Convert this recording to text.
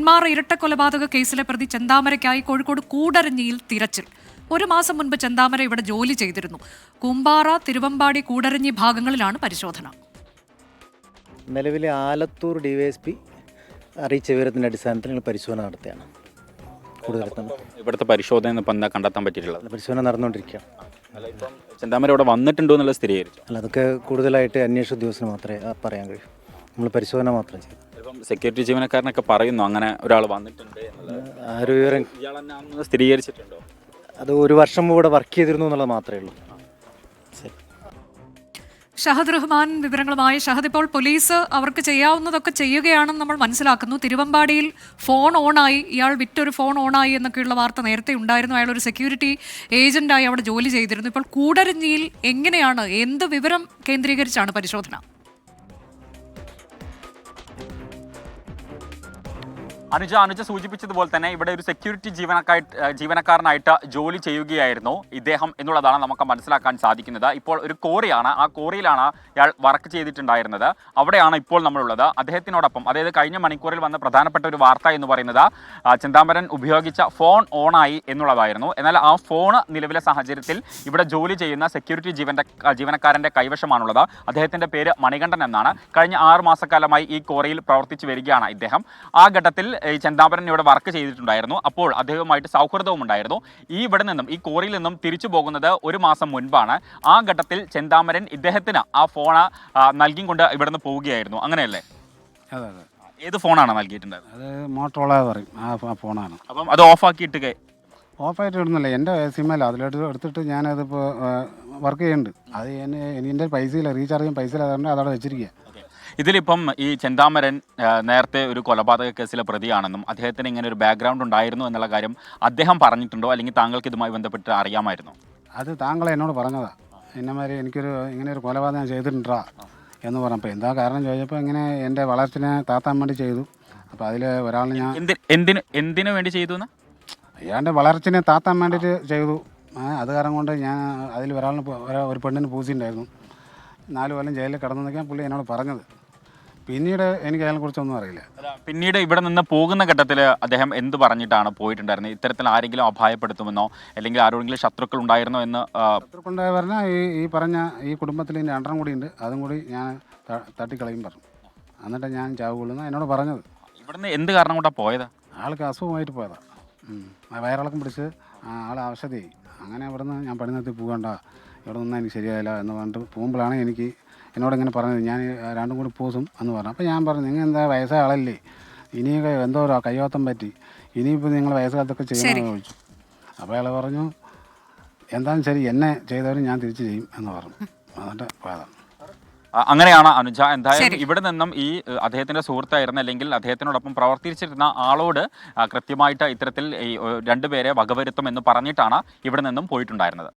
നെന്മാറ ഇരട്ടക്കൊലപാതക കേസിലെ പ്രതി ചെന്താമരയ്ക്കായി കോഴിക്കോട് കൂടരഞ്ഞിയിൽ തിരച്ചിൽ. 1 മാസം മുൻപ് ചെന്താമര ഇവിടെ ജോലി ചെയ്തിരുന്നു. കൂമ്പാറ, തിരുവമ്പാടി, കൂടരഞ്ഞി ഭാഗങ്ങളിലാണ് പരിശോധന. നിലവിലെ ആലത്തൂർ ഡിവൈഎസ്പി അറിയിച്ച വിവരത്തിൻ്റെ അടിസ്ഥാനത്തിൽ പരിശോധന നടത്തുകയാണ്. ഇവിടുത്തെ പരിശോധന ഇപ്പം എന്താ കണ്ടെത്താൻ പറ്റിയിട്ടുള്ളത്? പരിശോധന നടന്നുകൊണ്ടിരിക്കുകയാണ്. അല്ല, ഇപ്പം ചെന്താമര ഇവിടെ വന്നിട്ടുണ്ടോ എന്നുള്ള സ്ഥിരീകരിച്ചു? അല്ല, അതൊക്കെ കൂടുതലായിട്ട് അന്വേഷണ ഉദ്യോഗസ്ഥന് മാത്രമേ പറയാൻ കഴിയൂ. നമ്മൾ പരിശോധന മാത്രം ചെയ്തു. ഇപ്പം സെക്യൂരിറ്റി ജീവനക്കാരനൊക്കെ പറയുന്നു അങ്ങനെ ഒരാൾ വന്നിട്ടുണ്ട് എന്നുള്ളത്. ആ ഒരു വിവരം ഇയാളെന്നെ സ്ഥിരീകരിച്ചിട്ടുണ്ടോ? അത് 1 വർഷം ഇവിടെ വർക്ക് ചെയ്തിരുന്നു എന്നുള്ളത് മാത്രമേ ഉള്ളൂ. ഷഹദ് റഹ്മാൻ വിവരങ്ങളുമായി. ഷഹദ്, ഇപ്പോൾ പോലീസ് അവർക്ക് ചെയ്യാവുന്നതൊക്കെ ചെയ്യുകയാണെന്ന് നമ്മൾ മനസ്സിലാക്കുന്നു. തിരുവമ്പാടിയിൽ ഫോൺ ഓണായി, ഇയാൾ വിറ്റൊരു ഫോൺ ഓണായി എന്നൊക്കെയുള്ള വാർത്ത നേരത്തെ ഉണ്ടായിരുന്നു. അയാൾ ഒരു സെക്യൂരിറ്റി ഏജന്റായി അവിടെ ജോലി ചെയ്തിരുന്നു. ഇപ്പോൾ കൂടരഞ്ഞിയിൽ എങ്ങനെയാണ്, എന്ത് വിവരം കേന്ദ്രീകരിച്ചാണ് പരിശോധന? അനുജ സൂചിപ്പിച്ചതുപോലെ തന്നെ ഇവിടെ ഒരു സെക്യൂരിറ്റി ജീവനക്കാരനായിട്ട് ജോലി ചെയ്യുകയായിരുന്നു ഇദ്ദേഹം എന്നുള്ളതാണ് നമുക്ക് മനസ്സിലാക്കാൻ സാധിക്കുന്നത്. ഇപ്പോൾ ഒരു കോറിയാണ്, ആ കോറിയിലാണ് ഇയാൾ വർക്ക് ചെയ്തിട്ടുണ്ടായിരുന്നത്. അവിടെയാണ് ഇപ്പോൾ നമ്മളുള്ളത്. അദ്ദേഹത്തിനോടൊപ്പം, അതായത് കഴിഞ്ഞ മണിക്കൂറിൽ വന്ന പ്രധാനപ്പെട്ട ഒരു വാർത്ത എന്ന് പറയുന്നത് ചെന്താമരൻ ഉപയോഗിച്ച ഫോൺ ഓണായി എന്നുള്ളതായിരുന്നു. എന്നാൽ ആ ഫോൺ നിലവിലെ സാഹചര്യത്തിൽ ഇവിടെ ജോലി ചെയ്യുന്ന സെക്യൂരിറ്റി ജീവനക്കാരൻ്റെ കൈവശമാണുള്ളത്. അദ്ദേഹത്തിൻ്റെ പേര് മണികണ്ഠൻ എന്നാണ്. കഴിഞ്ഞ 6 മാസക്കാലമായി ഈ കോറിയിൽ പ്രവർത്തിച്ചു വരികയാണ് ഇദ്ദേഹം. ആ ഘട്ടത്തിൽ ഈ ചെന്താമരൻ ഇവിടെ വർക്ക് ചെയ്തിട്ടുണ്ടായിരുന്നു. അപ്പോൾ അദ്ദേഹവുമായിട്ട് സൗഹൃദവും ഉണ്ടായിരുന്നു. ഇവിടെ നിന്നും, ഈ കോറിയിൽ നിന്നും തിരിച്ചു പോകുന്നത് 1 മാസം മുൻപാണ്. ആ ഘട്ടത്തിൽ ചെന്താമരൻ ഇദ്ദേഹത്തിന് ആ ഫോൺ നൽകിക്കൊണ്ട് ഇവിടുന്ന് പോവുകയായിരുന്നു. അങ്ങനെയല്ലേ? അതെ അതെ. ഏത് ഫോണാണ് നൽകിയിട്ടുണ്ടായത്? അത് മോട്ടോറോള പറയും, ആ ഫോണാണ്. അപ്പം അത് ഓഫാക്കിയിട്ട്? ഓഫായിട്ട് ഇടുന്നില്ല, എൻ്റെ സിമ്മല്ല, അതിലെടുത്തിട്ട് ഞാനതിപ്പോൾ വർക്ക് ചെയ്യുന്നുണ്ട്. അത് എൻ്റെ പൈസയില്ല, റീചാർജ് ചെയ്യാൻ പൈസയില്ല, അതുകൊണ്ട് അതവിടെ വെച്ചിരിക്കുക. ഇതിലിപ്പം ഈ ചെന്താമരൻ നേരത്തെ ഒരു കൊലപാതക കേസിലെ പ്രതിയാണെന്നും അദ്ദേഹത്തിന് ഇങ്ങനെ ഒരു ബാക്ക്ഗ്രൗണ്ട് ഉണ്ടായിരുന്നു എന്നുള്ള കാര്യം അദ്ദേഹം പറഞ്ഞിട്ടുണ്ടോ, അല്ലെങ്കിൽ താങ്കൾക്ക് ഇതുമായി ബന്ധപ്പെട്ട് അറിയാമായിരുന്നോ? അത് താങ്കൾ എന്നോട് പറഞ്ഞതാണ്. എന്നമാതിരി ഇങ്ങനെ ഒരു കൊലപാതകം ചെയ്തിട്ടുണ്ടാ എന്ന് പറഞ്ഞപ്പോൾ എന്താ കാരണം ചോദിച്ചപ്പോൾ ഇങ്ങനെ എൻ്റെ വളർച്ചനെ താത്താൻ വേണ്ടി ചെയ്തു. അപ്പോൾ അതിൽ ഒരാളിനെ ഞാൻ എന്തിനു വേണ്ടി ചെയ്തു എന്ന്? അയാളുടെ വളർച്ചനെ താത്താൻ വേണ്ടിയിട്ട് ചെയ്തു. അത് കാരണം കൊണ്ട് ഞാൻ അതിൽ ഒരു പെണ്ണിന് പൂസിണ്ടായിരുന്നു. 4 കൊല്ലം ജയിലിൽ കിടന്നതൊക്കെയാണ് പുള്ളി എന്നോട് പറഞ്ഞത്. പിന്നീട് എനിക്ക് അതിനെക്കുറിച്ചൊന്നും അറിയില്ല. പിന്നീട് ഇവിടെ നിന്ന് പോകുന്ന ഘട്ടത്തിൽ അദ്ദേഹം എന്ത് പറഞ്ഞിട്ടാണ് പോയിട്ടുണ്ടായിരുന്നത്? ഇത്തരത്തിൽ ആരെങ്കിലും അപായപ്പെടുത്തുമെന്നോ അല്ലെങ്കിൽ ആരോടെങ്കിലും ശത്രുക്കൾ ഉണ്ടായിരുന്നോ എന്ന്? ശത്രുക്കളുണ്ടായി പറഞ്ഞാൽ ഈ പറഞ്ഞ ഈ കുടുംബത്തിൽ എൻ്റെ അണ്ടറും കൂടി ഉണ്ട്, അതും കൂടി ഞാൻ തട്ടിക്കളയും പറഞ്ഞു. എന്നിട്ട് ഞാൻ ചാവുകൊള്ളുന്ന എന്നോട് പറഞ്ഞത്. ഇവിടുന്ന് എന്ത് കാരണം കൊണ്ടാണ് പോയത്? ആൾക്ക് അസുഖമായിട്ട് പോയതാണ്. വയറിളക്കം പിടിച്ച് ആൾ അവശതയായി. അങ്ങനെ ഇവിടുന്ന് ഞാൻ പണി നിർത്തി പോകണ്ട, ഇവിടെ നിന്നാൽ എനിക്ക് ശരിയായില്ല എന്ന് പറഞ്ഞിട്ട് പോകുമ്പോഴാണ് എന്നോടിങ്ങനെ പറഞ്ഞത്, ഞാൻ 2 കൂടി പൂസും എന്ന് പറഞ്ഞു. അപ്പോൾ ഞാൻ പറഞ്ഞു, നിങ്ങൾ എന്താ വയസ്സായ ആളല്ലേ, ഇനിയൊക്കെ എന്തോ ഒരു കയ്യോത്തം പറ്റി, ഇനിയിപ്പോൾ നിങ്ങൾ വയസ്സുകാലത്തൊക്കെ ചെയ്യണമെന്ന് ചോദിച്ചു. അപ്പോൾ അയാൾ പറഞ്ഞു, എന്താണെന്ന് ശരി, എന്നെ ചെയ്തവരും ഞാൻ തിരിച്ച് ചെയ്യും എന്ന് പറഞ്ഞു. എന്നിട്ട് പോയതാണ്. അങ്ങനെയാണ് അനുജ. എന്തായാലും ഇവിടെ നിന്നും ഈ അദ്ദേഹത്തിന്റെ സുഹൃത്തായിരുന്ന, അല്ലെങ്കിൽ അദ്ദേഹത്തിനോടൊപ്പം പ്രവർത്തിച്ചിരുന്ന ആളോട് കൃത്യമായിട്ട് ഇത്തരത്തിൽ 2 പേരെ വകവരുത്തും എന്ന് പറഞ്ഞിട്ടാണ് ഇവിടെ നിന്നും പോയിട്ടുണ്ടായിരുന്നത്.